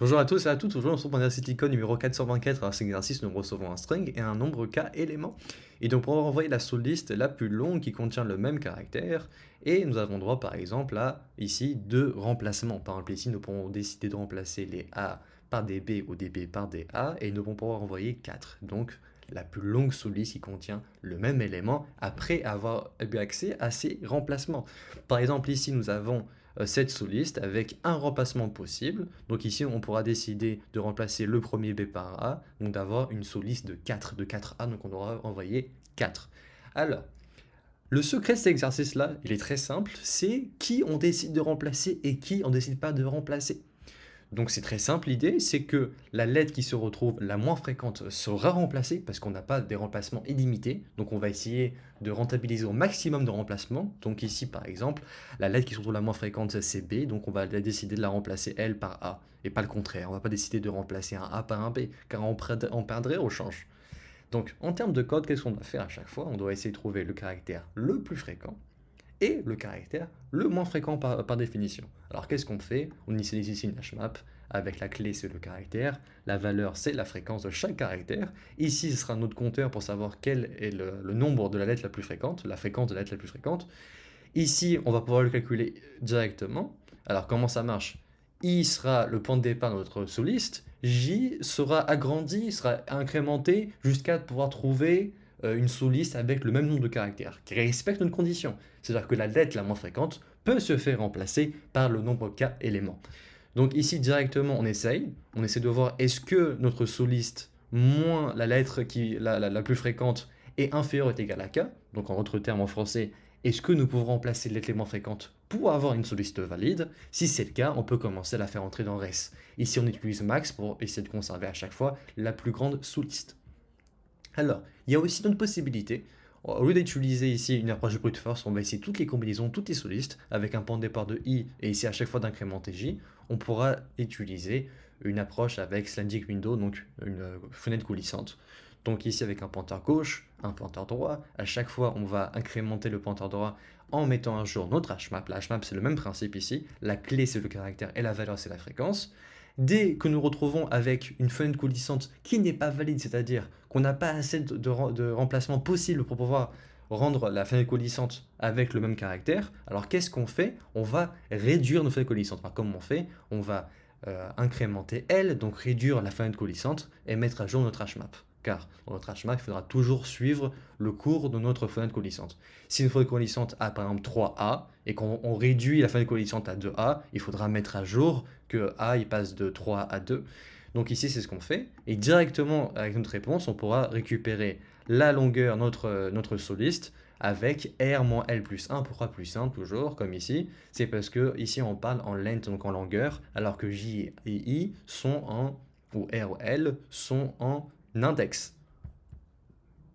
Bonjour à tous et à toutes, aujourd'hui on se retrouve dans l'exercice Icon numéro 424. Alors cet exercice, nous recevons un string et un nombre k éléments. Et donc pour envoyer la sous-liste la plus longue qui contient le même caractère, et nous avons droit par exemple à ici deux remplacements. Par exemple ici nous pourrons décider de remplacer les a par des b ou des b par des a, et nous allons pouvoir envoyer 4. Donc la plus longue sous-liste qui contient le même élément après avoir eu accès à ces remplacements. Par exemple ici nous avons cette sous-liste avec un remplacement possible. Donc ici, on pourra décider de remplacer le premier B par A, donc d'avoir une sous-liste de 4 A, donc on aura envoyé 4. Alors, le secret de cet exercice-là, il est très simple, c'est qui on décide de remplacer et qui on décide pas de remplacer. Donc c'est très simple, l'idée c'est que la lettre qui se retrouve la moins fréquente sera remplacée parce qu'on n'a pas des remplacements illimités. Donc on va essayer de rentabiliser au maximum de remplacements. Donc ici par exemple, la lettre qui se retrouve la moins fréquente c'est B, donc on va décider de la remplacer elle par A et pas le contraire. On va pas décider de remplacer un A par un B car on perdrait au change. Donc en termes de code, qu'est-ce qu'on doit faire à chaque fois? On doit essayer de trouver le caractère le plus fréquent et le caractère le moins fréquent par définition. Alors qu'est-ce qu'on fait? On utilise ici une hashmap avec la clé c'est le caractère, la valeur c'est la fréquence de chaque caractère. Ici ce sera notre compteur pour savoir quel est le nombre de la lettre la plus fréquente, la fréquence de la lettre la plus fréquente. Ici on va pouvoir le calculer directement. Alors comment ça marche? I sera le point de départ de notre sous-liste, J sera agrandi, sera incrémenté jusqu'à pouvoir trouver une sous-liste avec le même nombre de caractères, qui respecte notre condition. C'est-à-dire que la lettre la moins fréquente peut se faire remplacer par le nombre k éléments. Donc ici directement on essaie de voir est-ce que notre sous-liste moins la lettre la plus fréquente est inférieure ou est égale à k. Donc en autres termes en français, est-ce que nous pouvons remplacer les lettres les moins fréquentes pour avoir une sous-liste valide? Si c'est le cas, on peut commencer à la faire entrer dans res. Ici on utilise max pour essayer de conserver à chaque fois la plus grande sous-liste. Alors, il y a aussi une autre possibilité. Au lieu d'utiliser ici une approche de brute force, on va essayer toutes les combinaisons, toutes les sous-listes, avec un point de départ de i et ici à chaque fois d'incrémenter j. On pourra utiliser une approche avec sliding window, donc une fenêtre coulissante. Donc ici avec un pointeur gauche, un pointeur droit, à chaque fois on va incrémenter le pointeur droit en mettant à jour notre hmap. La hmap c'est le même principe ici, la clé c'est le caractère et la valeur c'est la fréquence. Dès que nous retrouvons avec une fenêtre coulissante qui n'est pas valide, c'est-à-dire qu'on n'a pas assez de remplacements possibles pour pouvoir rendre la fenêtre coulissante avec le même caractère, alors qu'est-ce qu'on fait? On va réduire nos fenêtres coulissantes. Alors comment on fait? On va incrémenter L, donc réduire la fenêtre coulissante et mettre à jour notre hmap. Car dans notre hmap, il faudra toujours suivre le cours de notre fenêtre coulissante. Si une fenêtre coulissante a par exemple 3A et qu'on réduit la fenêtre coulissante à 2A, il faudra mettre à jour que A il passe de 3 à 2. Donc ici c'est ce qu'on fait, et directement avec notre réponse on pourra récupérer la longueur, notre sous-liste, avec R moins L plus 1. Pourquoi plus 1 toujours, comme ici? C'est parce que ici on parle en length, donc en longueur, alors que J et I sont en, ou R ou L, sont en index.